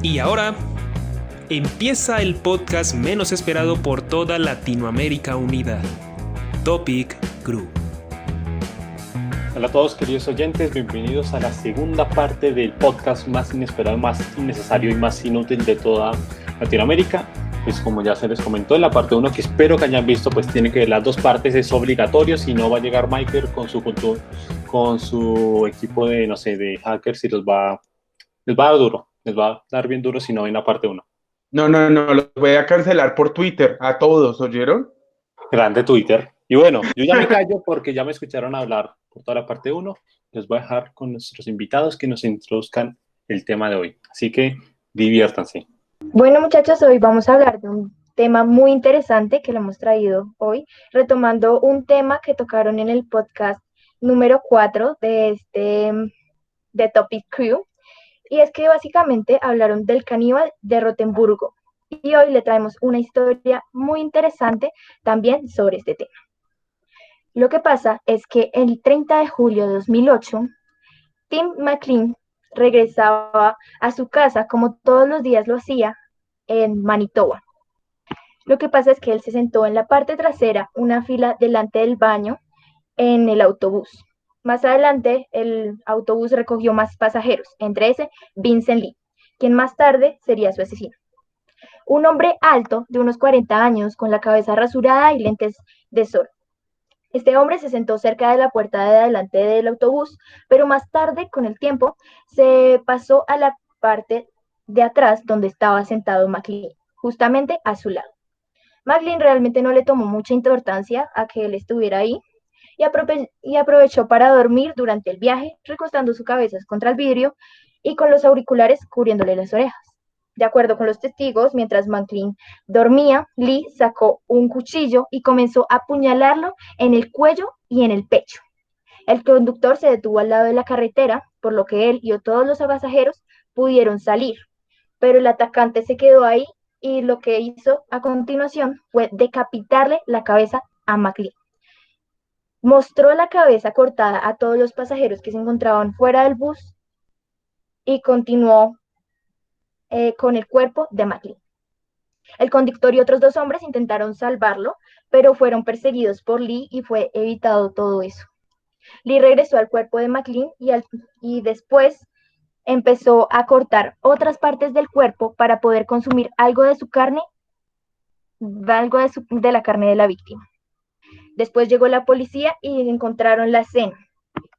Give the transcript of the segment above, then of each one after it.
Y ahora empieza el podcast menos esperado por toda Latinoamérica Unida, Topic Crew. Hola a todos queridos oyentes, bienvenidos a la segunda parte del podcast más inesperado, más innecesario y más inútil de toda Latinoamérica. Pues como ya se les comentó en la parte 1, que espero que hayan visto, pues tiene que ver las dos partes, es obligatorio, si no va a llegar Michael con su equipo de, no sé, de hackers y les va a dar duro, les va a dar bien duro si no ven la parte 1. No, los voy a cancelar por Twitter, a todos, ¿oyeron? Grande Twitter. Y bueno, yo ya me callo porque ya me escucharon hablar por toda la parte 1. Les voy a dejar con nuestros invitados que nos introduzcan el tema de hoy. Así que diviértanse. Bueno, muchachos, hoy vamos a hablar de un tema muy interesante que lo hemos traído hoy, retomando un tema que tocaron en el podcast número 4 de Topic Crew, y es que básicamente hablaron del caníbal de Rotemburgo, y hoy le traemos una historia muy interesante también sobre este tema. Lo que pasa es que el 30 de julio de 2008, Tim McLean regresaba a su casa como todos los días lo hacía en Manitoba. Lo que pasa es que él se sentó en la parte trasera, una fila delante del baño, en el autobús. Más adelante, el autobús recogió más pasajeros, entre ese Vincent Lee, quien más tarde sería su asesino. Un hombre alto, de unos 40 años, con la cabeza rasurada y lentes de sol. Este hombre se sentó cerca de la puerta de adelante del autobús, pero más tarde, con el tiempo, se pasó a la parte de atrás donde estaba sentado McLean, justamente a su lado. McLean realmente no le tomó mucha importancia a que él estuviera ahí y aprovechó para dormir durante el viaje, recostando su cabeza contra el vidrio y con los auriculares cubriéndole las orejas. De acuerdo con los testigos, mientras McLean dormía, Lee sacó un cuchillo y comenzó a apuñalarlo en el cuello y en el pecho. El conductor se detuvo al lado de la carretera, por lo que él y todos los pasajeros pudieron salir, pero el atacante se quedó ahí y lo que hizo a continuación fue decapitarle la cabeza a McLean. Mostró la cabeza cortada a todos los pasajeros que se encontraban fuera del bus y continuó con el cuerpo de McLean. El conductor y otros dos hombres intentaron salvarlo, pero fueron perseguidos por Lee y fue evitado todo eso. Lee regresó al cuerpo de McLean y después empezó a cortar otras partes del cuerpo para poder consumir algo de su carne, de la carne de la víctima. Después llegó la policía y encontraron la escena.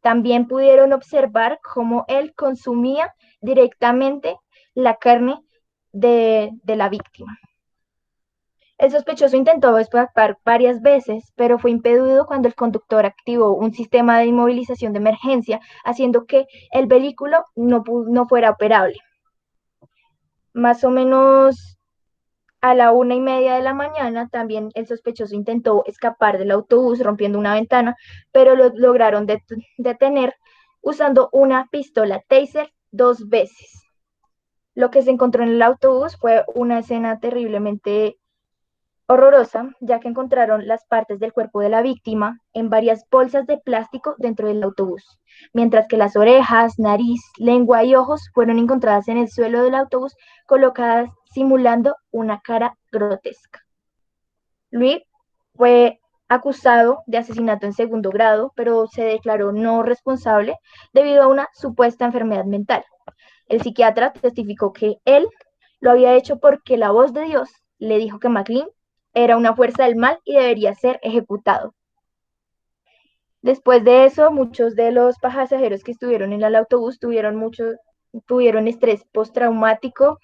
También pudieron observar cómo él consumía directamente la carne de la víctima. El sospechoso intentó escapar varias veces, pero fue impedido cuando el conductor activó un sistema de inmovilización de emergencia, haciendo que el vehículo no fuera operable. Más o menos a la 1:30 de la mañana, también el sospechoso intentó escapar del autobús rompiendo una ventana, pero lo lograron detener usando una pistola Taser 2 veces. Lo que se encontró en el autobús fue una escena terriblemente horrorosa, ya que encontraron las partes del cuerpo de la víctima en varias bolsas de plástico dentro del autobús, mientras que las orejas, nariz, lengua y ojos fueron encontradas en el suelo del autobús, colocadas simulando una cara grotesca. Luis fue acusado de asesinato en segundo grado, pero se declaró no responsable debido a una supuesta enfermedad mental. El psiquiatra testificó que él lo había hecho porque la voz de Dios le dijo que McLean era una fuerza del mal y debería ser ejecutado. Después de eso, muchos de los pasajeros que estuvieron en el autobús tuvieron estrés postraumático.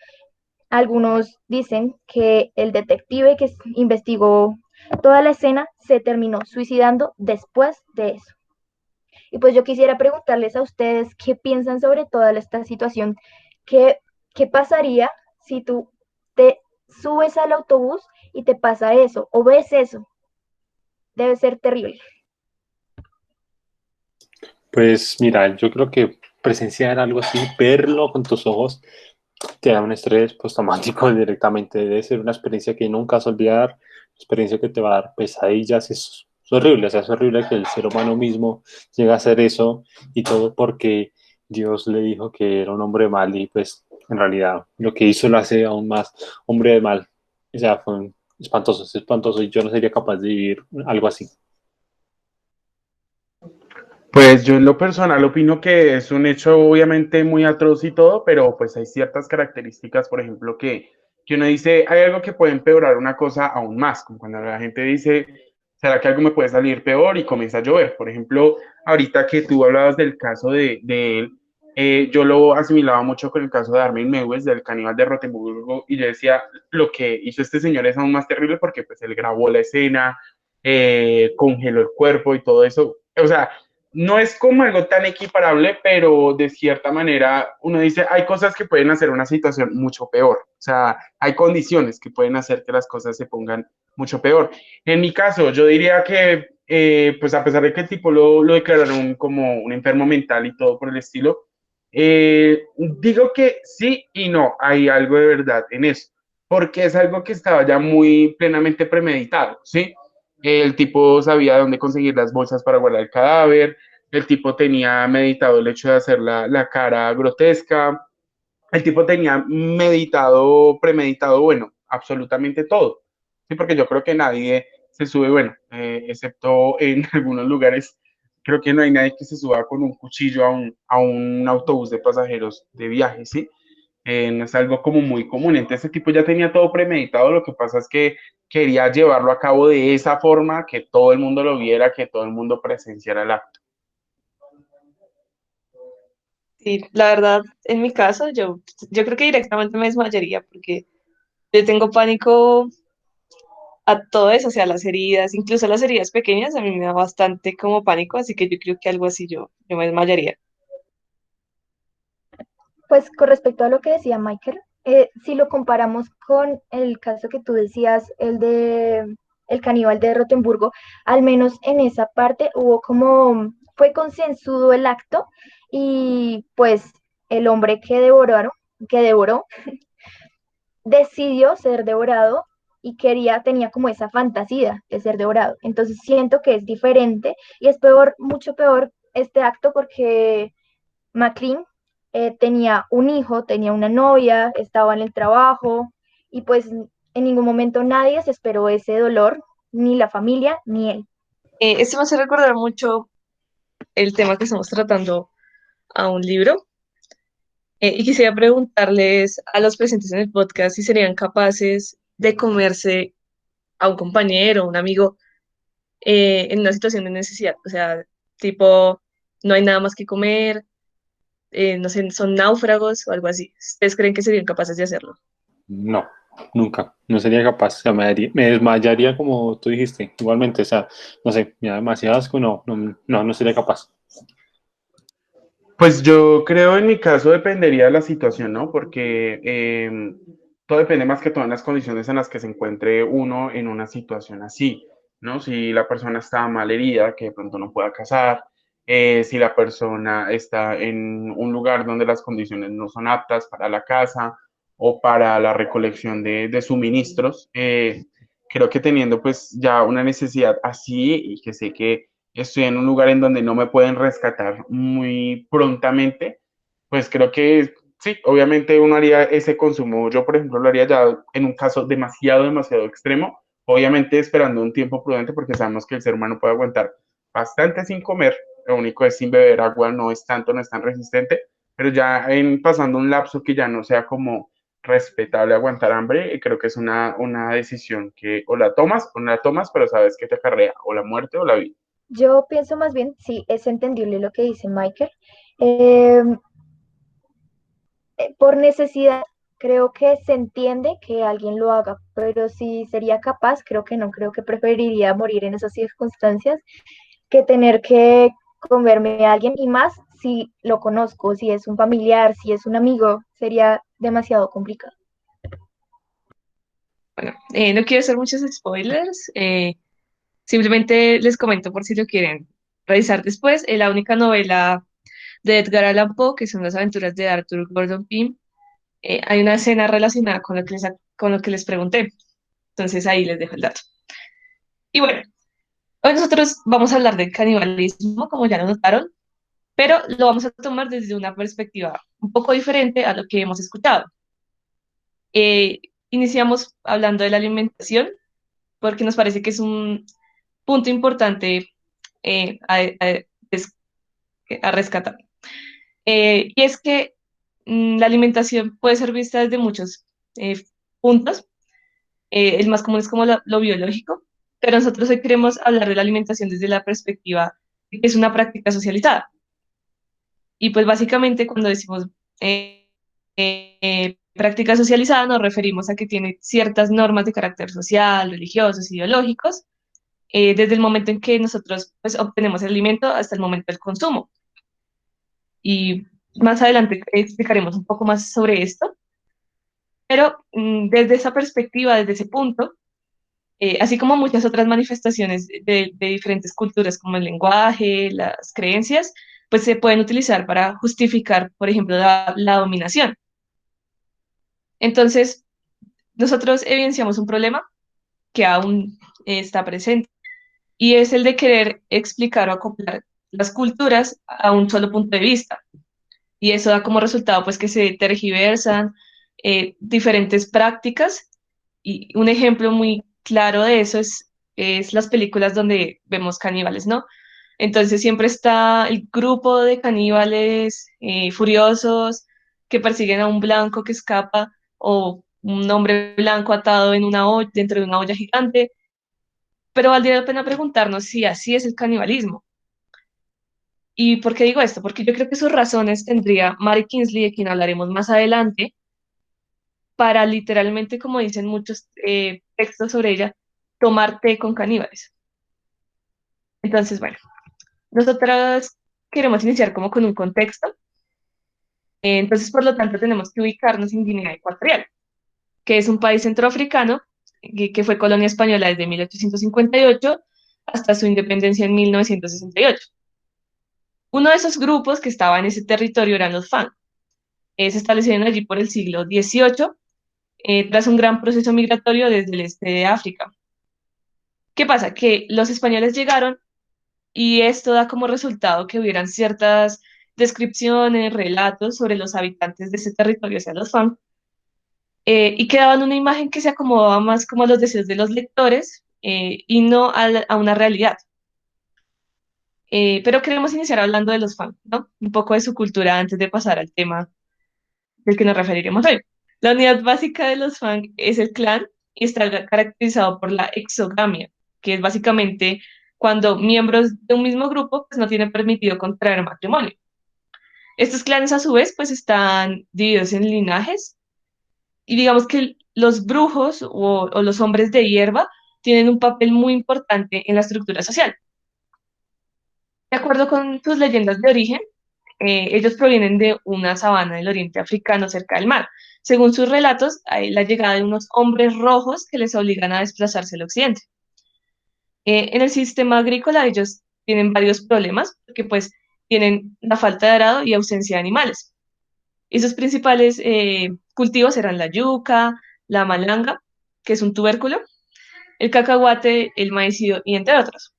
Algunos dicen que el detective que investigó toda la escena se terminó suicidando después de eso. Y pues yo quisiera preguntarles a ustedes qué piensan sobre toda esta situación. ¿Qué pasaría si tú te subes al autobús y te pasa eso o ves eso? Debe ser terrible. Pues mira, yo creo que presenciar algo así, verlo con tus ojos, te da un estrés postraumático directamente. Debe ser una experiencia que nunca vas a olvidar, experiencia que te va a dar pesadillas. Es horrible, o sea, es horrible que el ser humano mismo llegue a hacer eso y todo porque Dios le dijo que era un hombre mal y pues en realidad. Lo que hizo lo hace aún más hombre de mal. O sea, fue espantoso, es espantoso y yo no sería capaz de vivir algo así. Pues yo en lo personal opino que es un hecho obviamente muy atroz y todo, pero pues hay ciertas características, por ejemplo, que uno dice, hay algo que puede empeorar una cosa aún más, como cuando la gente dice, ¿será que algo me puede salir peor? Y comienza a llover. Por ejemplo, ahorita que tú hablabas del caso de él, yo lo asimilaba mucho con el caso de Armin Mewes, del caníbal de Rotemburgo, y yo decía, lo que hizo este señor es aún más terrible porque pues él grabó la escena, congeló el cuerpo y todo eso. O sea, no es como algo tan equiparable, pero de cierta manera uno dice, hay cosas que pueden hacer una situación mucho peor. O sea, hay condiciones que pueden hacer que las cosas se pongan mucho peor. En mi caso, yo diría que, pues a pesar de que el tipo lo declararon como un enfermo mental y todo por el estilo, digo que sí y no, hay algo de verdad en eso, porque es algo que estaba ya muy plenamente premeditado, ¿sí? El tipo sabía dónde conseguir las bolsas para guardar el cadáver, el tipo tenía meditado el hecho de hacer la cara grotesca, el tipo tenía meditado, premeditado, bueno, absolutamente todo. Sí, porque yo creo que nadie se sube, bueno, excepto en algunos lugares, creo que no hay nadie que se suba con un cuchillo a un autobús de pasajeros de viaje, ¿sí? No es algo como muy común. Entonces, ese tipo ya tenía todo premeditado. Lo que pasa es que quería llevarlo a cabo de esa forma, que todo el mundo lo viera, que todo el mundo presenciara el acto. Sí, la verdad, en mi caso, yo creo que directamente me desmayaría porque yo tengo pánico a todo eso, o sea, las heridas, incluso las heridas pequeñas, a mí me da bastante como pánico, así que yo creo que algo así yo me desmayaría. Pues con respecto a lo que decía Michael, si lo comparamos con el caso que tú decías, el de el caníbal de Rotemburgo, al menos en esa parte hubo como, fue concienzudo el acto y pues el hombre que devoró, decidió ser devorado y tenía como esa fantasía de ser devorado. Entonces siento que es diferente y es peor, mucho peor este acto porque McLean tenía un hijo, tenía una novia, estaba en el trabajo y pues en ningún momento nadie se esperó ese dolor, ni la familia, ni él. Esto me hace recordar mucho el tema que estamos tratando a un libro, y quisiera preguntarles a los presentes en el podcast si serían capaces de comerse a un compañero, un amigo, en una situación de necesidad, o sea, tipo, no hay nada más que comer, no sé, son náufragos o algo así. ¿Ustedes creen que serían capaces de hacerlo? No, nunca, no sería capaz. O sea, me desmayaría como tú dijiste, igualmente. O sea, no sé, me da demasiado asco, no sería capaz. Pues yo creo en mi caso dependería de la situación, ¿no? Porque todo depende más que todo en las condiciones en las que se encuentre uno en una situación así, ¿no? Si la persona está mal herida, que de pronto no pueda cazar, si la persona está en un lugar donde las condiciones no son aptas para la caza o para la recolección de suministros, creo que teniendo pues ya una necesidad así y que sé que estoy en un lugar en donde no me pueden rescatar muy prontamente, pues creo que sí, obviamente uno haría ese consumo. Yo, por ejemplo, lo haría ya en un caso demasiado extremo, obviamente esperando un tiempo prudente porque sabemos que el ser humano puede aguantar bastante sin comer, lo único es sin beber agua, no es tanto, no es tan resistente, pero ya en pasando un lapso que ya no sea como respetable aguantar hambre, creo que es una decisión que o la tomas o no la tomas, pero sabes que te acarrea o la muerte o la vida. Yo pienso más bien, sí, es entendible lo que dice Michael. Eh, por necesidad, creo que se entiende que alguien lo haga, pero si sería capaz, creo que no, creo que preferiría morir en esas circunstancias que tener que comerme a alguien y más si lo conozco, si es un familiar, si es un amigo, sería demasiado complicado. Bueno, no quiero hacer muchos spoilers, simplemente les comento por si lo quieren revisar después. La única novela de Edgar Allan Poe, que son las aventuras de Arthur Gordon Pym, hay una escena relacionada con lo que les pregunté. Entonces ahí les dejo el dato. Y bueno, hoy nosotros vamos a hablar del canibalismo, como ya lo notaron. pero lo vamos a tomar desde una perspectiva un poco diferente a lo que hemos escuchado. Eh, Iniciamos hablando de la alimentación, porque nos parece que es un punto importante eh, a, a- es- a rescatar. Y es que la alimentación puede ser vista desde muchos eh, puntos. El más común es como lo biológico, pero nosotros hoy queremos hablar de la alimentación desde la perspectiva de que es una práctica socializada. Y pues básicamente cuando decimos práctica socializada nos referimos a que tiene ciertas normas de carácter social, religiosos, ideológicos, desde el momento en que nosotros pues, obtenemos el alimento hasta el momento del consumo. Y más adelante explicaremos un poco más sobre esto, pero desde esa perspectiva, desde ese punto, así como muchas otras manifestaciones de diferentes culturas como el lenguaje, las creencias, pues se pueden utilizar para justificar, por ejemplo, la dominación. Entonces, nosotros evidenciamos un problema que aún está presente y es el de querer explicar o acoplar las culturas a un solo punto de vista. Y eso da como resultado pues que se tergiversan diferentes prácticas y un ejemplo muy claro de eso es las películas donde vemos caníbales, ¿no? Entonces siempre está el grupo de caníbales furiosos que persiguen a un blanco que escapa o un hombre blanco atado en una olla, dentro de una olla gigante, pero valdría la pena preguntarnos si así es el canibalismo. ¿Y por qué digo esto? Porque yo creo que sus razones tendría Mary Kingsley, de quien hablaremos más adelante, para literalmente, como dicen muchos textos sobre ella, tomar té con caníbales. Entonces, bueno, nosotras queremos iniciar como con un contexto. Entonces, por lo tanto, tenemos que ubicarnos en Guinea Ecuatorial, que es un país centroafricano que fue colonia española desde 1858 hasta su independencia en 1968. Uno de esos grupos que estaba en ese territorio eran los Fang. Se establecieron allí por el siglo XVIII, tras un gran proceso migratorio desde el este de África. ¿Qué pasa? Que los españoles llegaron y esto da como resultado que hubieran ciertas descripciones, relatos sobre los habitantes de ese territorio, o sea, los Fang, y que daban una imagen que se acomodaba más como a los deseos de los lectores y no a una realidad. Pero queremos iniciar hablando de los Fang, ¿no? Un poco de su cultura antes de pasar al tema del que nos referiremos hoy. La unidad básica de los Fang es el clan y está caracterizado por la exogamia, que es básicamente cuando miembros de un mismo grupo pues, no tienen permitido contraer matrimonio. Estos clanes a su vez pues están divididos en linajes y digamos que los brujos o los hombres de hierba tienen un papel muy importante en la estructura social. De acuerdo con sus leyendas de origen, ellos provienen de una sabana del oriente africano cerca del mar. Según sus relatos, hay la llegada de unos hombres rojos que les obligan a desplazarse al occidente. En el sistema agrícola ellos tienen varios problemas porque pues tienen la falta de arado y ausencia de animales. Y sus principales cultivos eran la yuca, la malanga, que es un tubérculo, el cacahuate, el maíz y entre otros.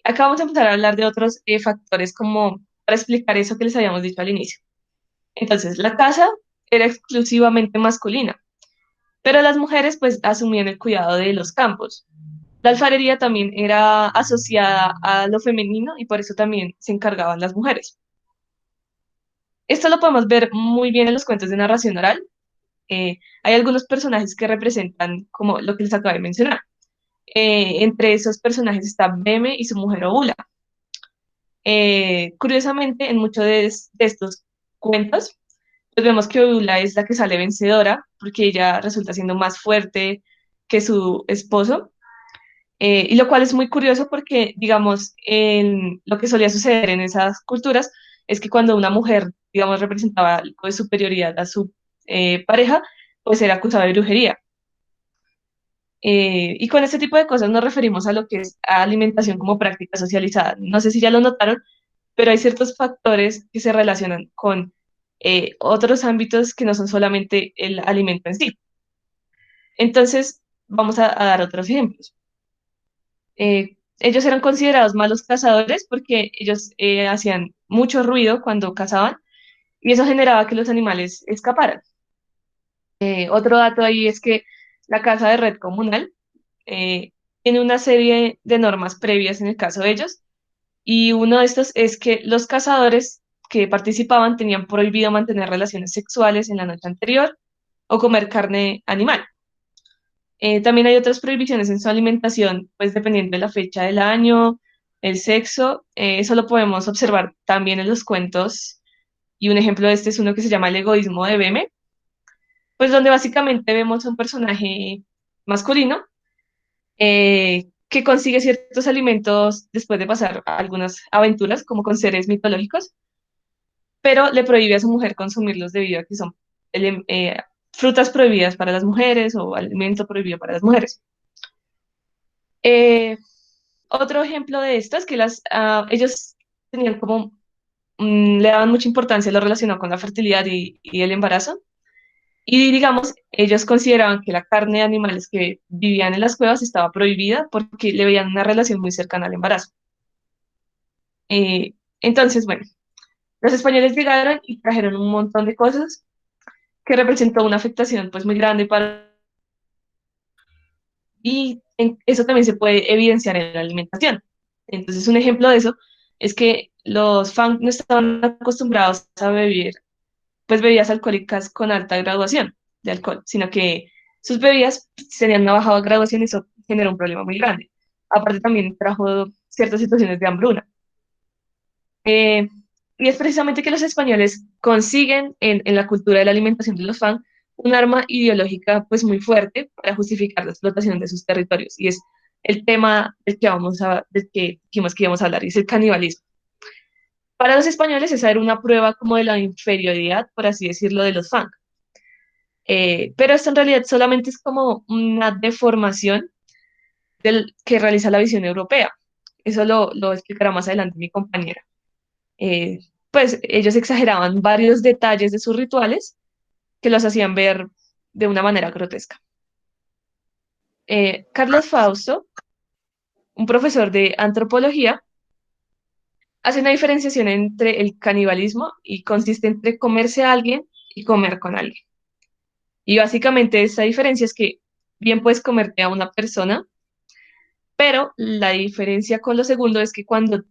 Acá vamos a empezar a hablar de otros factores como para explicar eso que les habíamos dicho al inicio. Entonces, la casa era exclusivamente masculina, pero las mujeres pues asumían el cuidado de los campos. La alfarería también era asociada a lo femenino y por eso también se encargaban las mujeres. Esto lo podemos ver muy bien en los cuentos de narración oral. Hay algunos personajes que representan como lo que les acabo de mencionar. Entre esos personajes está Beme y su mujer Obula. Curiosamente, en muchos de estos cuentos, pues vemos que Obula es la que sale vencedora, porque ella resulta siendo más fuerte que su esposo, y lo cual es muy curioso porque, digamos, en lo que solía suceder en esas culturas es que cuando una mujer, digamos, representaba algo de superioridad a su pareja, pues era acusada de brujería. Y con este tipo de cosas nos referimos a lo que es alimentación como práctica socializada. No sé si ya lo notaron, pero hay ciertos factores que se relacionan con otros ámbitos que no son solamente el alimento en sí. Entonces, vamos a dar otros ejemplos. ellos eran considerados malos cazadores porque ellos hacían mucho ruido cuando cazaban y eso generaba que los animales escaparan. Otro dato ahí es que la caza de red comunal tiene una serie de normas previas en el caso de ellos, y uno de estos es que los cazadores que participaban tenían prohibido mantener relaciones sexuales en la noche anterior o comer carne animal. También hay otras prohibiciones en su alimentación, pues dependiendo de la fecha del año, el sexo. Eso lo podemos observar también en los cuentos, y un ejemplo de este es uno que se llama El egoísmo de Beme, pues donde básicamente vemos a un personaje masculino que consigue ciertos alimentos después de pasar algunas aventuras, como con seres mitológicos, pero le prohíbe a su mujer consumirlos debido a que son frutas prohibidas para las mujeres o alimento prohibido para las mujeres. Eh, Otro ejemplo de esto es que ellos tenían como, le daban mucha importancia a lo relacionado con la fertilidad y el embarazo. Y digamos, ellos consideraban que la carne de animales que vivían en las cuevas estaba prohibida porque le veían una relación muy cercana al embarazo. Entonces, bueno, los españoles llegaron y trajeron un montón de cosas que representó una afectación pues muy grande para... Y eso también se puede evidenciar en la alimentación. Entonces, un ejemplo de eso es que los fang no estaban acostumbrados a beber pues bebidas alcohólicas con alta graduación de alcohol, sino que sus bebidas tenían una baja graduación y eso generó un problema muy grande. Aparte también trajo ciertas situaciones de hambruna. Eh, y es precisamente que los españoles consiguen en la cultura de la alimentación de los Fang un arma ideológica pues muy fuerte para justificar la explotación de sus territorios. Y es el tema del que dijimos que íbamos a hablar, y es el canibalismo. Para los españoles esa era una prueba como de la inferioridad, por así decirlo, de los Fang. Pero esto en realidad solamente es como una deformación que realiza la visión europea. Eso lo explicará más adelante mi compañera. eh, pues ellos exageraban varios detalles de sus rituales que los hacían ver de una manera grotesca. Carlos Fausto, un profesor de antropología, hace una diferenciación entre el canibalismo y consiste entre comerse a alguien y comer con alguien. Y básicamente esa diferencia es que bien puedes comerte a una persona, pero la diferencia con lo segundo es que cuando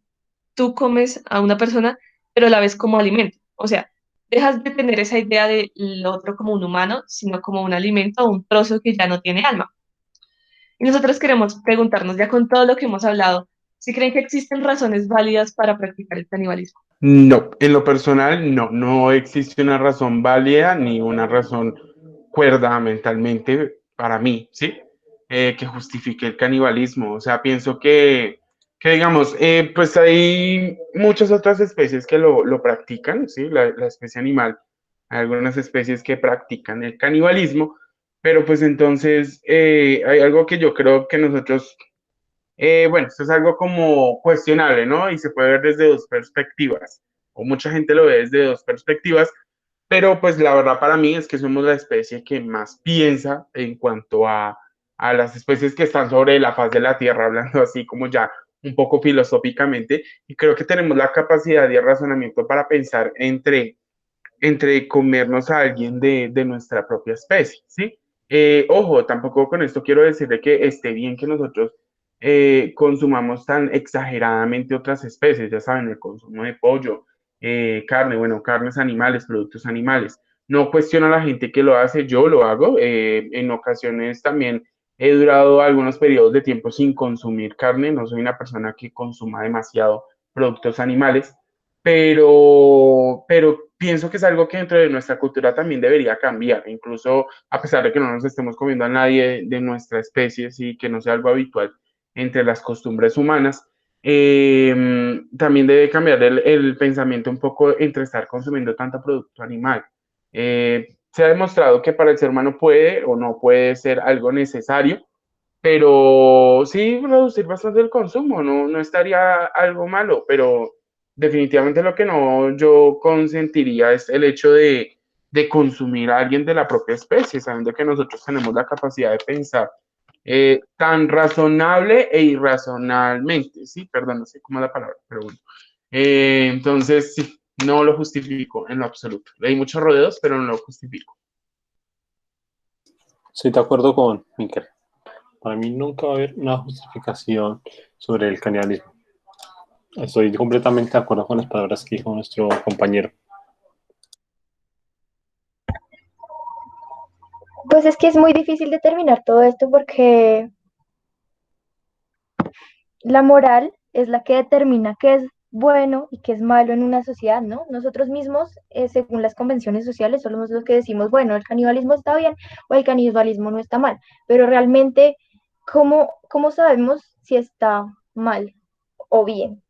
tú comes a una persona, pero la ves como alimento. O sea, dejas de tener esa idea del otro como un humano, sino como un alimento o un trozo que ya no tiene alma. Y nosotros queremos preguntarnos, ya con todo lo que hemos hablado, si creen que existen razones válidas para practicar el canibalismo. No, en lo personal no existe una razón válida ni una razón cuerda mentalmente para mí, ¿sí? Que justifique el canibalismo. O sea, pienso que digamos, pues hay muchas otras especies que lo practican, ¿sí? La especie animal, hay algunas especies que practican el canibalismo, pero pues entonces hay algo que yo creo que nosotros bueno, esto es algo como cuestionable, ¿no? Y se puede ver desde dos perspectivas, o mucha gente lo ve desde dos perspectivas, pero pues la verdad para mí es que somos la especie que más piensa en cuanto a las especies que están sobre la faz de la Tierra, hablando así como ya un poco filosóficamente, y creo que tenemos la capacidad de razonamiento para pensar entre comernos a alguien de nuestra propia especie, ¿sí? Ojo, tampoco con esto quiero decirle que esté bien que nosotros consumamos tan exageradamente otras especies, ya saben, el consumo de pollo, carne, bueno, carnes animales, productos animales. No cuestiono a la gente que lo hace, yo lo hago. En ocasiones también he durado algunos periodos de tiempo sin consumir carne, no soy una persona que consuma demasiado productos animales, pero pienso que es algo que dentro de nuestra cultura también debería cambiar, incluso a pesar de que no nos estemos comiendo a nadie de nuestra especie, y que no sea algo habitual entre las costumbres humanas, también debe cambiar el pensamiento un poco entre estar consumiendo tanto producto animal. Se ha demostrado que para el ser humano puede o no puede ser algo necesario, pero sí reducir bastante el consumo, no estaría algo malo, pero definitivamente lo que no yo consentiría es el hecho de consumir a alguien de la propia especie, sabiendo que nosotros tenemos la capacidad de pensar tan razonable e irrazonalmente, ¿sí? Perdón, no sé cómo es la palabra, pero bueno. Entonces, sí, no lo justifico en lo absoluto. Le di muchos rodeos, pero no lo justifico. Estoy de acuerdo con Miquel. Para mí nunca va a haber una justificación sobre el canibalismo. Estoy completamente de acuerdo con las palabras que dijo nuestro compañero. Pues es que es muy difícil determinar todo esto porque la moral es la que determina qué es bueno y qué es malo en una sociedad, ¿no? Nosotros mismos, según las convenciones sociales, somos los que decimos, bueno, el canibalismo está bien o el canibalismo no está mal, pero realmente, ¿cómo sabemos si está mal o bien?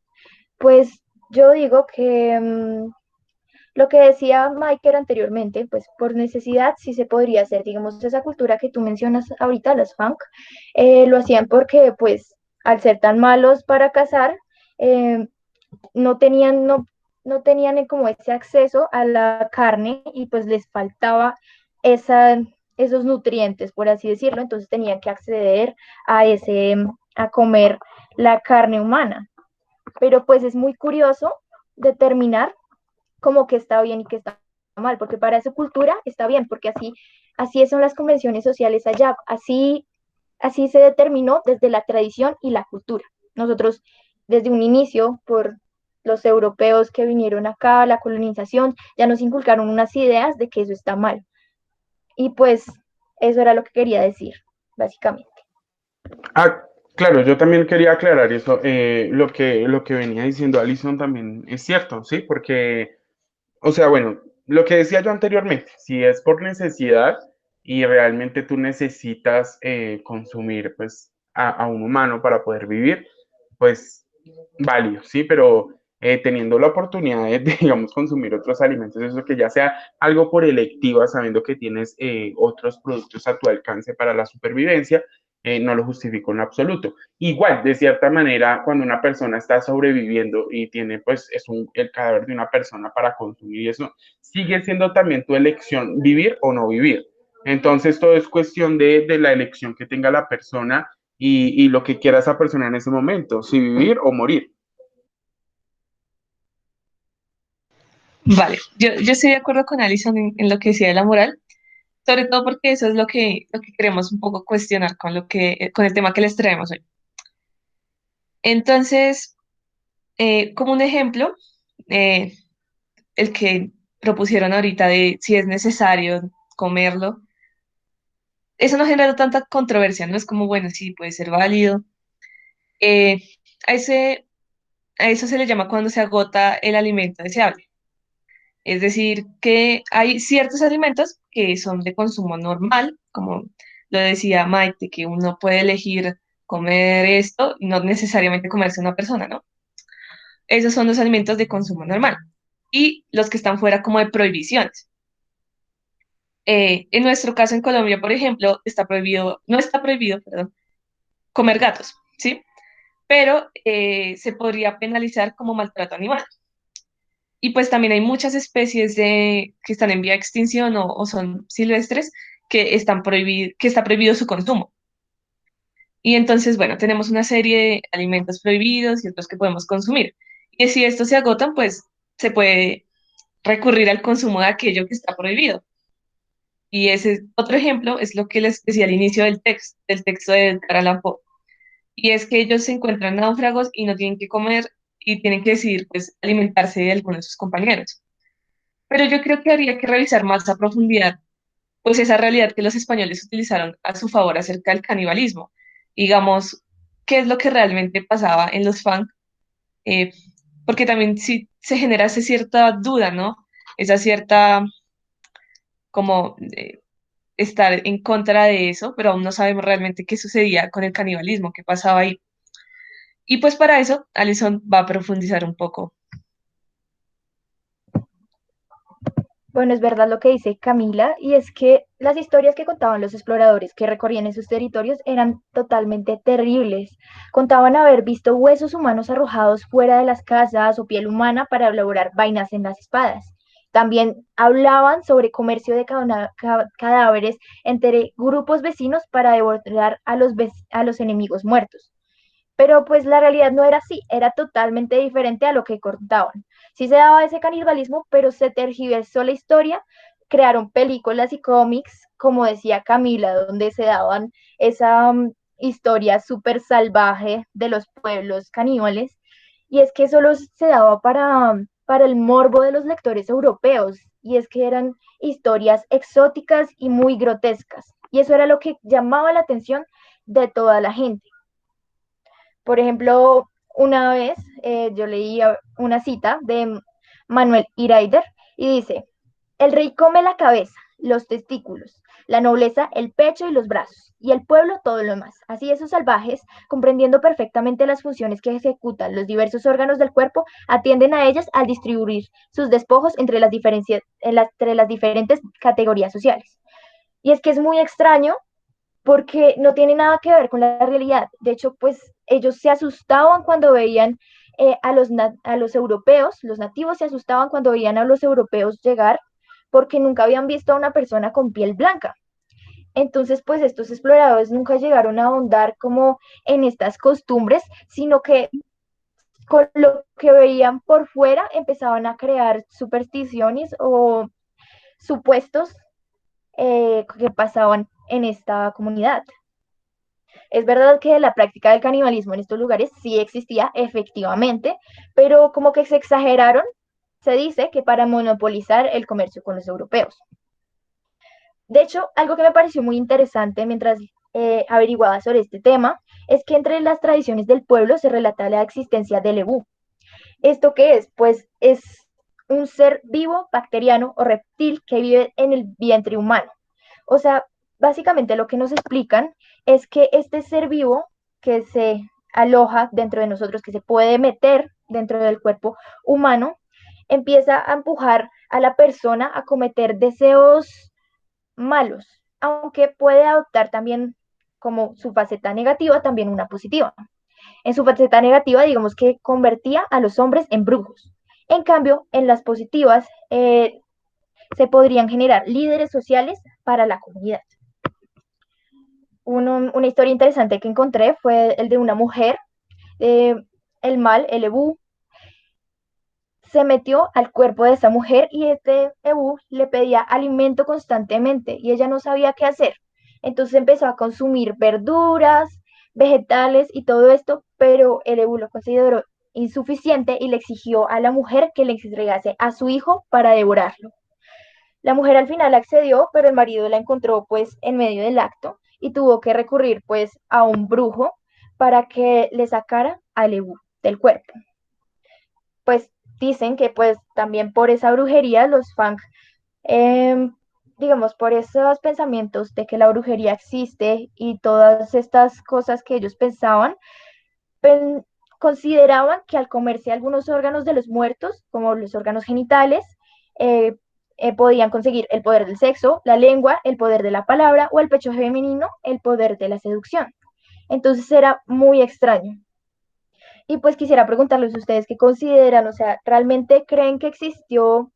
Pues yo digo que lo que decía Michael anteriormente, pues por necesidad sí se podría hacer, digamos, esa cultura que tú mencionas ahorita, los funk, lo hacían porque pues al ser tan malos para cazar, eh, no tenían como ese acceso a la carne y pues les faltaba esa, esos nutrientes, por así decirlo, entonces tenían que acceder a a comer la carne humana. Pero pues es muy curioso determinar como que está bien y que está mal, porque para esa cultura está bien, porque así son las convenciones sociales allá, así se determinó desde la tradición y la cultura. Nosotros, desde un inicio, por los europeos que vinieron acá, la colonización, ya nos inculcaron unas ideas de que eso está mal. Y pues eso era lo que quería decir, básicamente. Ah, claro, yo también quería aclarar eso. Lo que venía diciendo Alison también es cierto, ¿sí? Porque, o sea, bueno, lo que decía yo anteriormente, si es por necesidad y realmente tú necesitas consumir, pues, a un humano para poder vivir, pues, válido, ¿sí? Pero teniendo la oportunidad de, digamos, consumir otros alimentos, eso que ya sea algo por electiva, sabiendo que tienes otros productos a tu alcance para la supervivencia, no lo justifico en absoluto. Igual, de cierta manera, cuando una persona está sobreviviendo y tiene, pues, el cadáver de una persona para consumir y eso, sigue siendo también tu elección vivir o no vivir. Entonces, todo es cuestión de la elección que tenga la persona y lo que quiera esa persona en ese momento, si vivir o morir. Vale, yo estoy de acuerdo con Alison en lo que decía de la moral, sobre todo porque eso es lo que queremos un poco cuestionar con el tema que les traemos hoy. Entonces, como un ejemplo, eh, el que propusieron ahorita de si es necesario comerlo, eso no genera tanta controversia, ¿no? Es como, bueno, sí, puede ser válido. Eh, a ese, a eso se le llama cuando se agota el alimento deseable. Es decir, que hay ciertos alimentos que son de consumo normal, como lo decía Mike, de que uno puede elegir comer esto y no necesariamente comerse una persona, ¿no? Esos son los alimentos de consumo normal. Y los que están fuera como de prohibiciones. En nuestro caso en Colombia, por ejemplo, no está prohibido, perdón, comer gatos, ¿sí? Pero se podría penalizar como maltrato animal. Y pues también hay muchas especies que están en vía de extinción o son silvestres que está prohibido su consumo. Y entonces, bueno, tenemos una serie de alimentos prohibidos y otros que podemos consumir. Y si estos se agotan, pues se puede recurrir al consumo de aquello que está prohibido. Y ese otro ejemplo es lo que les decía al inicio del texto de Edgar Allan Poe. Y es que ellos se encuentran náufragos y no tienen que comer y tienen que decidir, pues, alimentarse de algunos de sus compañeros. Pero yo creo que habría que revisar más a profundidad, pues esa realidad que los españoles utilizaron a su favor acerca del canibalismo. Digamos, qué es lo que realmente pasaba en los funk, eh, porque también sí se genera esa cierta duda, ¿no? Esa cierta como estar en contra de eso, pero aún no sabemos realmente qué sucedía con el canibalismo, qué pasaba ahí. Y pues para eso, Alison va a profundizar un poco. Bueno, es verdad lo que dice Camila, y es que las historias que contaban los exploradores que recorrían esos territorios eran totalmente terribles. Contaban haber visto huesos humanos arrojados fuera de las casas o piel humana para elaborar vainas en las espadas. También hablaban sobre comercio de cadáveres entre grupos vecinos para devorar a los enemigos muertos. Pero pues la realidad no era así, era totalmente diferente a lo que contaban. Sí se daba ese canibalismo, pero se tergiversó la historia, crearon películas y cómics, como decía Camila, donde se daban esa historia súper salvaje de los pueblos caníbales, y es que solo se daba para el morbo de los lectores europeos, y es que eran historias exóticas y muy grotescas, y eso era lo que llamaba la atención de toda la gente. Por ejemplo, una vez yo leí una cita de Manuel Iraider y dice, el rey come la cabeza, los testículos, la nobleza el pecho y los brazos, y el pueblo todo lo demás. Así esos salvajes, comprendiendo perfectamente las funciones que ejecutan los diversos órganos del cuerpo, atienden a ellas al distribuir sus despojos entre las diferentes categorías sociales. Y es que es muy extraño porque no tiene nada que ver con la realidad. De hecho, pues ellos se asustaban cuando veían a los europeos, los nativos se asustaban cuando veían a los europeos llegar porque nunca habían visto a una persona con piel blanca. Entonces, pues estos exploradores nunca llegaron a ahondar como en estas costumbres, sino que con lo que veían por fuera empezaban a crear supersticiones o supuestos que pasaban en esta comunidad. Es verdad que la práctica del canibalismo en estos lugares sí existía efectivamente, pero como que se exageraron, se dice que para monopolizar el comercio con los europeos. De hecho, algo que me pareció muy interesante mientras averiguaba sobre este tema es que entre las tradiciones del pueblo se relata la existencia del ebú. ¿Esto qué es? Pues es un ser vivo, bacteriano o reptil que vive en el vientre humano. O sea, básicamente lo que nos explican es que este ser vivo que se aloja dentro de nosotros, que se puede meter dentro del cuerpo humano, empieza a empujar a la persona a cometer deseos malos, aunque puede adoptar también como su faceta negativa, también una positiva. En su faceta negativa, digamos que convertía a los hombres en brujos. En cambio, en las positivas, se podrían generar líderes sociales para la comunidad. Una historia interesante que encontré fue el de una mujer, el mal, el ebú, se metió al cuerpo de esa mujer y este ebú le pedía alimento constantemente y ella no sabía qué hacer. Entonces empezó a consumir verduras, vegetales y todo esto, pero el ebú lo consideró insuficiente y le exigió a la mujer que le entregase a su hijo para devorarlo. La mujer al final accedió, pero el marido la encontró pues en medio del acto y tuvo que recurrir pues a un brujo para que le sacara al ebú del cuerpo. Pues dicen que pues también por esa brujería los fang, eh, digamos, por esos pensamientos de que la brujería existe y todas estas cosas que ellos pensaban, pen consideraban que al comerse algunos órganos de los muertos, como los órganos genitales, eh, podían conseguir el poder del sexo, la lengua, el poder de la palabra o el pecho femenino, el poder de la seducción. Entonces era muy extraño. Y pues quisiera preguntarles a ustedes qué consideran, o sea, ¿realmente creen que existió,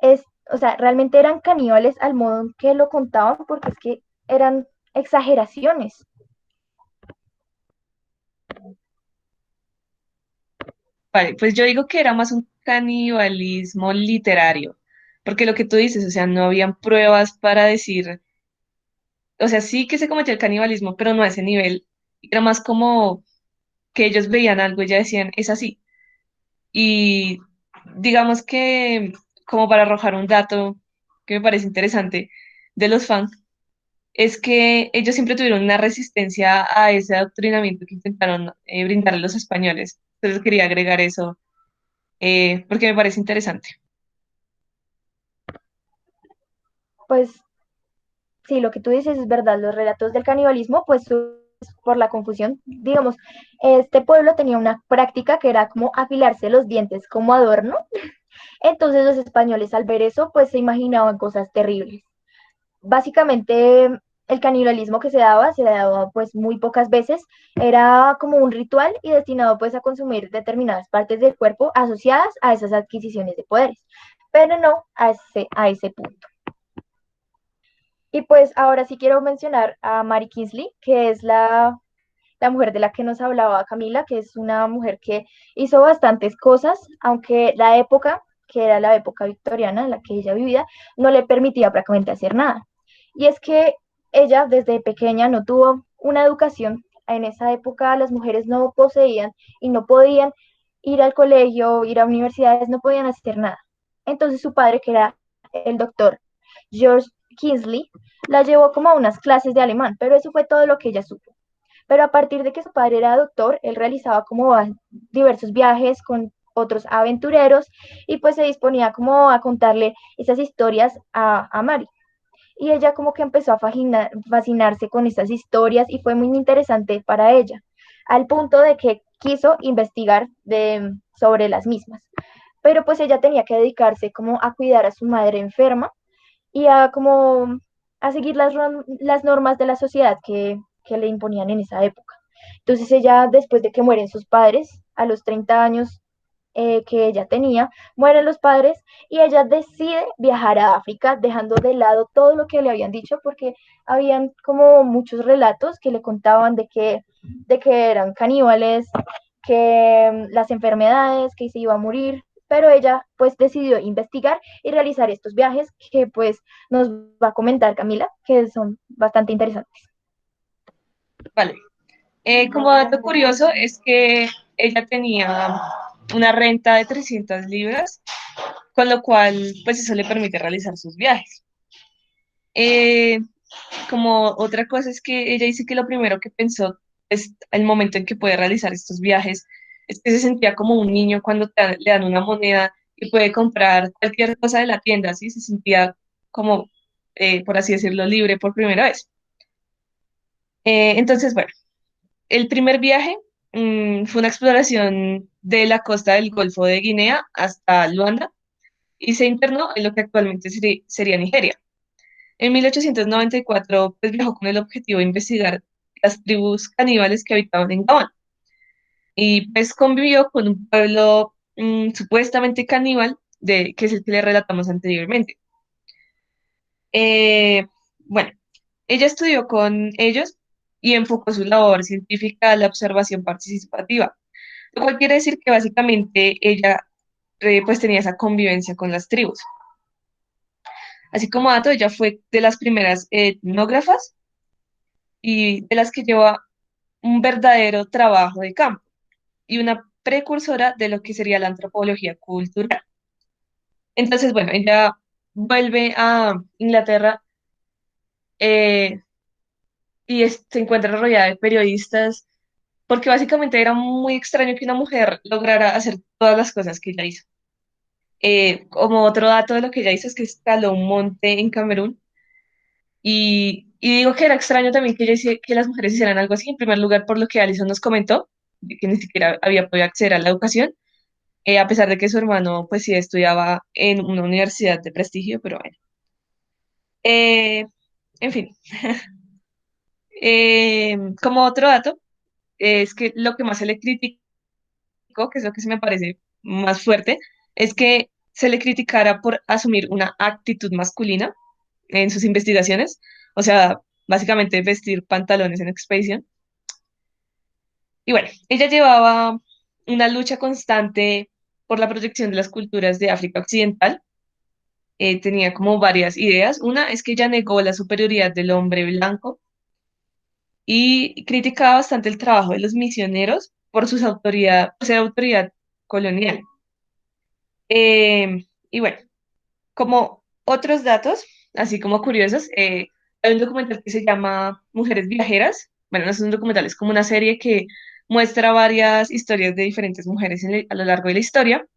es, o sea, realmente eran caníbales al modo en que lo contaban? Porque es que eran exageraciones. Vale, pues yo digo que era más un canibalismo literario, porque lo que tú dices, o sea, no habían pruebas para decir, o sea, sí que se cometió el canibalismo, pero no a ese nivel, era más como que ellos veían algo y ya decían, es así. Y digamos que, como para arrojar un dato que me parece interesante de los fans, es que ellos siempre tuvieron una resistencia a ese adoctrinamiento que intentaron brindarle los españoles. Entonces quería agregar eso porque me parece interesante. Pues sí, lo que tú dices es verdad, los relatos del canibalismo, pues por la confusión, digamos, este pueblo tenía una práctica que era como afilarse los dientes como adorno, entonces los españoles al ver eso, pues se imaginaban cosas terribles. Básicamente el canibalismo que se daba pues muy pocas veces, era como un ritual y destinado pues a consumir determinadas partes del cuerpo asociadas a esas adquisiciones de poderes. pero no a ese punto. Y pues ahora sí quiero mencionar a Mary Kingsley, que es la mujer de la que nos hablaba Camila, que es una mujer que hizo bastantes cosas, aunque la época, que era la época victoriana en la que ella vivía, no le permitía prácticamente hacer nada. Y es que ella desde pequeña no tuvo una educación. En esa época las mujeres no poseían y no podían ir al colegio, ir a universidades, no podían hacer nada. Entonces su padre, que era el doctor George Kingsley, la llevó como a unas clases de alemán, pero eso fue todo lo que ella supo. Pero a partir de que su padre era doctor, él realizaba como diversos viajes con otros aventureros y pues se disponía como a contarle esas historias a Mari. Y ella como que empezó a fascinarse con esas historias y fue muy interesante para ella, al punto de que quiso investigar sobre las mismas. Pero pues ella tenía que dedicarse como a cuidar a su madre enferma y a como a seguir las normas de la sociedad que le imponían en esa época. Entonces ella, después de que mueren sus padres, a los 30 años que ella tenía, mueren los padres y ella decide viajar a África, dejando de lado todo lo que le habían dicho, porque habían como muchos relatos que le contaban de que eran caníbales, que las enfermedades, que se iba a morir, pero ella pues decidió investigar y realizar estos viajes que pues nos va a comentar Camila, que son bastante interesantes. Vale. Como dato curioso es que ella tenía una renta de 300 libras, con lo cual pues eso le permite realizar sus viajes. Eh, Como otra cosa es que ella dice que lo primero que pensó es el momento en que puede realizar estos viajes, es que se sentía como un niño cuando le dan una moneda y puede comprar cualquier cosa de la tienda, ¿sí? Se sentía como, por así decirlo, libre por primera vez. Entonces, bueno, el primer viaje fue una exploración de la costa del Golfo de Guinea hasta Luanda y se internó en lo que actualmente sería Nigeria. En 1894 pues, viajó con el objetivo de investigar las tribus caníbales que habitaban en Gabón y pues convivió con un pueblo supuestamente caníbal, que es el que le relatamos anteriormente. Eh, bueno, ella estudió con ellos y enfocó su labor científica a la observación participativa, lo cual quiere decir que básicamente ella pues tenía esa convivencia con las tribus. Así como dato, ella fue de las primeras etnógrafas y de las que lleva un verdadero trabajo de campo y una precursora de lo que sería la antropología cultural. Entonces, bueno, ella vuelve a Inglaterra eh, y se encuentra rodeada de periodistas, porque básicamente era muy extraño que una mujer lograra hacer todas las cosas que ella hizo. Como otro dato de lo que ella hizo es que escaló un monte en Camerún y digo que era extraño también que, que las mujeres hicieran algo así, en primer lugar por lo que Alison nos comentó, de que ni siquiera había podido acceder a la educación, a pesar de que su hermano pues sí estudiaba en una universidad de prestigio, pero bueno. Eh, en fin, como otro dato, es que lo que más se le criticó, que es lo que se me parece más fuerte, es que se le criticara por asumir una actitud masculina en sus investigaciones, o sea, básicamente vestir pantalones en expedición. Y bueno, ella llevaba una lucha constante por la protección de las culturas de África Occidental. Tenía como varias ideas. Una es que ella negó la superioridad del hombre blanco y criticaba bastante el trabajo de los misioneros por ser autoridad colonial. Y bueno, como otros datos, así como curiosos, hay un documental que se llama Mujeres Viajeras. Bueno, no es un documental, es como una serie que muestra varias historias de diferentes mujeres a lo largo de la historia.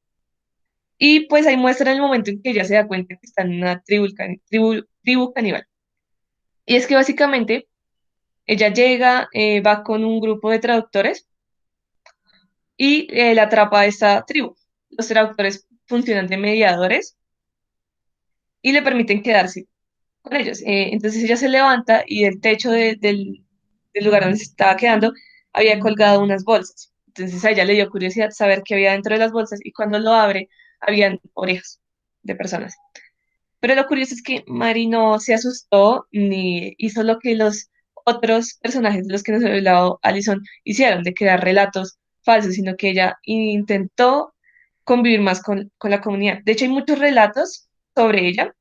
Y pues ahí muestra el momento en que ella se da cuenta que está en una tribu caníbal. Y es que básicamente ella llega, va con un grupo de traductores y la atrapa a esta tribu. Los traductores funcionan de mediadores y le permiten quedarse con ellos. Entonces ella se levanta y del techo del lugar donde se estaba quedando había colgado unas bolsas. Entonces a ella le dio curiosidad saber qué había dentro de las bolsas y cuando lo abre habían orejas. de personas. Pero lo curioso es que Mari no se asustó ni hizo lo que los otros personajes de los que nos ha hablado Alison hicieron, de crear relatos falsos, sino que ella intentó convivir más con la comunidad. De hecho, hay muchos relatos sobre ella,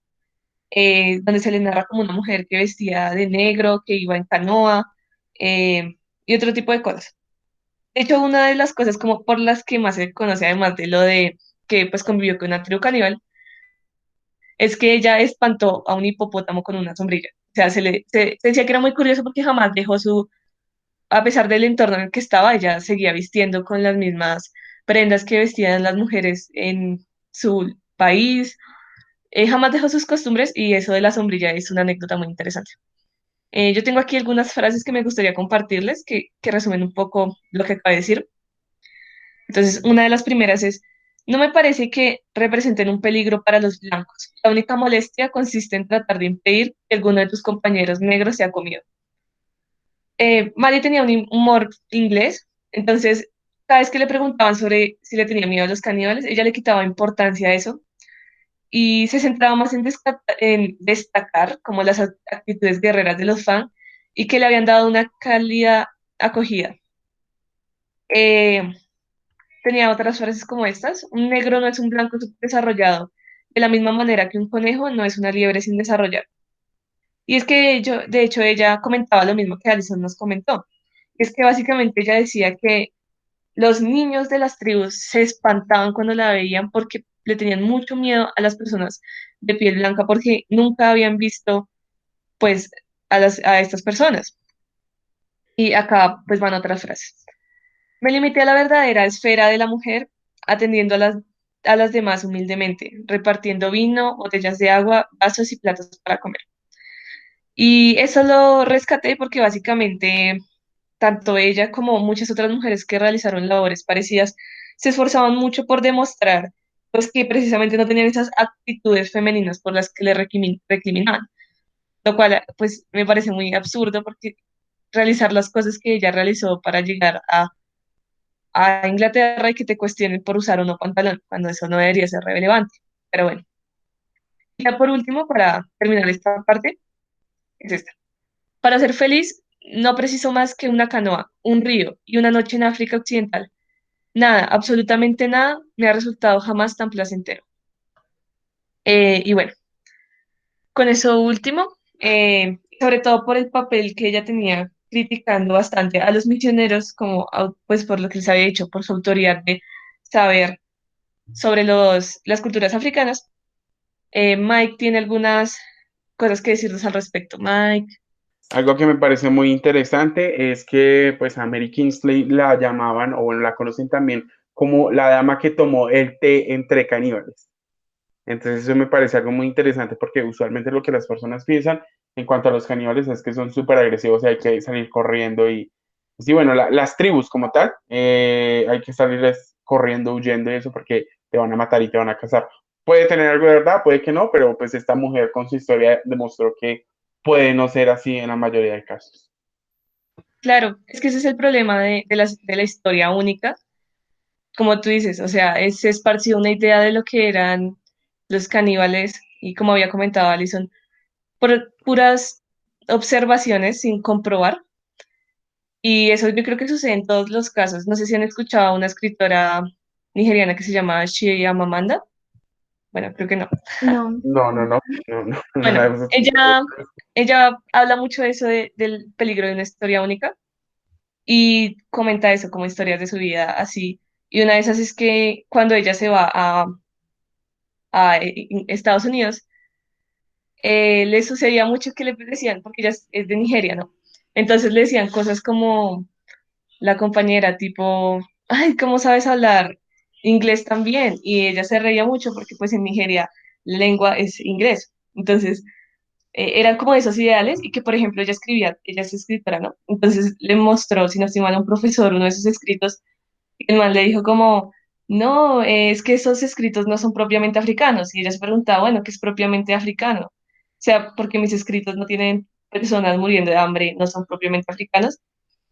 donde se le narra como una mujer que vestía de negro, que iba en canoa, y otro tipo de cosas. De hecho, una de las cosas como por las que más se conoce, además de lo de que pues convivió con una tribu caníbal, es que ella espantó a un hipopótamo con una sombrilla. O sea, se decía que era muy curioso porque jamás dejó a pesar del entorno en el que estaba, ella seguía vistiendo con las mismas prendas que vestían las mujeres en su país. Jamás dejó sus costumbres y eso de la sombrilla es una anécdota muy interesante. Yo tengo aquí algunas frases que me gustaría compartirles que resumen un poco lo que acabo de decir. Entonces, una de las primeras es, no me parece que representen un peligro para los blancos. La única molestia consiste en tratar de impedir que alguno de tus compañeros negros sea comido. Mari tenía un humor inglés, entonces cada vez que le preguntaban sobre si le tenía miedo a los caníbales, ella le quitaba importancia a eso y se centraba más en destacar como las actitudes guerreras de los fans y que le habían dado una cálida acogida. Eh, Tenía otras frases como estas: un negro no es un blanco subdesarrollado, de la misma manera que un conejo no es una liebre sin desarrollar. Y es que de hecho, ella comentaba lo mismo que Alison nos comentó. Es que básicamente ella decía que los niños de las tribus se espantaban cuando la veían porque le tenían mucho miedo a las personas de piel blanca porque nunca habían visto pues a estas personas. Y acá pues van otras frases. Me limité a la verdadera esfera de la mujer, atendiendo a las demás humildemente, repartiendo vino, botellas de agua, vasos y platos para comer. Y eso lo rescaté porque básicamente tanto ella como muchas otras mujeres que realizaron labores parecidas se esforzaban mucho por demostrar pues que precisamente no tenían esas actitudes femeninas por las que le recriminaban, lo cual pues me parece muy absurdo porque realizar las cosas que ella realizó para llegar a Inglaterra y que te cuestionen por usar o no pantalón, cuando eso no debería ser relevante. Pero bueno, ya por último, para terminar esta parte, es esta. Para ser feliz, no preciso más que una canoa, un río y una noche en África Occidental. Nada, absolutamente nada me ha resultado jamás tan placentero. Y bueno, con eso último, sobre todo por el papel que ella tenía criticando bastante a los misioneros, como pues por lo que les había dicho, por su autoridad de saber sobre las culturas africanas. Mike tiene algunas cosas que decirnos al respecto. Mike, Algo que me parece muy interesante es que pues a Mary Kingsley la llamaban, o bueno, la conocen también como la dama que tomó el té entre caníbales. Entonces eso me parece algo muy interesante porque usualmente lo que las personas piensan en cuanto a los caníbales es que son súper agresivos y hay que salir corriendo y sí, bueno, las tribus como tal, hay que salir corriendo, huyendo y eso porque te van a matar y te van a cazar. Puede tener algo de verdad, puede que no, pero pues esta mujer con su historia demostró que puede no ser así en la mayoría de casos. claro, es que ese es el problema de la historia única, como tú dices, o sea, se esparció una idea de lo que eran los caníbales y como había comentado Alison, por puras observaciones sin comprobar. Y eso yo creo que sucede en todos los casos. No sé si han escuchado a una escritora nigeriana que se llama Chimamanda. Bueno, creo que no. No. No, no, no, no, no, no la Bueno, hemos escuchado. ella habla mucho de eso, del peligro de una historia única y comenta eso como historias de su vida así. Y una de esas es que cuando ella se va a Estados Unidos, le sucedía mucho que le decían, porque ella es de Nigeria, ¿no? Entonces le decían cosas como la compañera, tipo, ay, ¿cómo sabes hablar inglés también? Y ella se reía mucho porque pues en Nigeria la lengua es inglés. Entonces, eran como esos ideales y que, por ejemplo, ella es escritora, ¿no? Entonces le mostró, si no estoy mal, a un profesor uno de sus escritos y el man le dijo como, no, es que esos escritos no son propiamente africanos. Y ella se preguntaba, bueno, ¿qué es propiamente africano? O sea, porque mis escritos no tienen personas muriendo de hambre, no son propiamente africanos.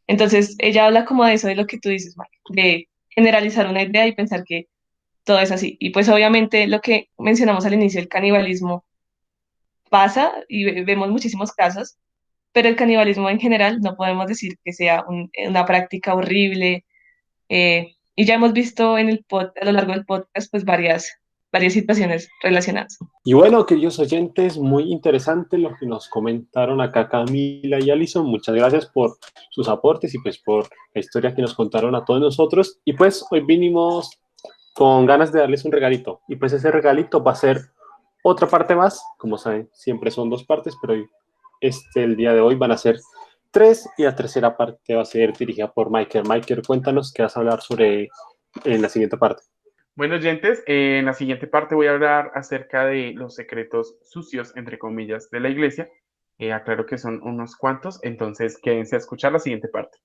Entonces, ella habla como de eso, de lo que tú dices, Mike, de generalizar una idea y pensar que todo es así. Y pues obviamente lo que mencionamos al inicio, el canibalismo pasa y vemos muchísimos casos, pero el canibalismo en general no podemos decir que sea una práctica horrible. Y ya hemos visto a lo largo del podcast pues varias situaciones relacionadas. Y bueno, queridos oyentes, muy interesante lo que nos comentaron acá Camila y Alison. Muchas gracias por sus aportes y pues por la historia que nos contaron a todos nosotros. Y pues hoy vinimos con ganas de darles un regalito. Y pues ese regalito va a ser otra parte más. Como saben, siempre son dos partes, pero hoy, el día de hoy van a ser tres y la tercera parte va a ser dirigida por Michael. Michael, cuéntanos qué vas a hablar sobre en la siguiente parte. Bueno, oyentes, en la siguiente parte voy a hablar acerca de los secretos sucios, entre comillas, de la iglesia. Aclaro que son unos cuantos, entonces quédense a escuchar la siguiente parte.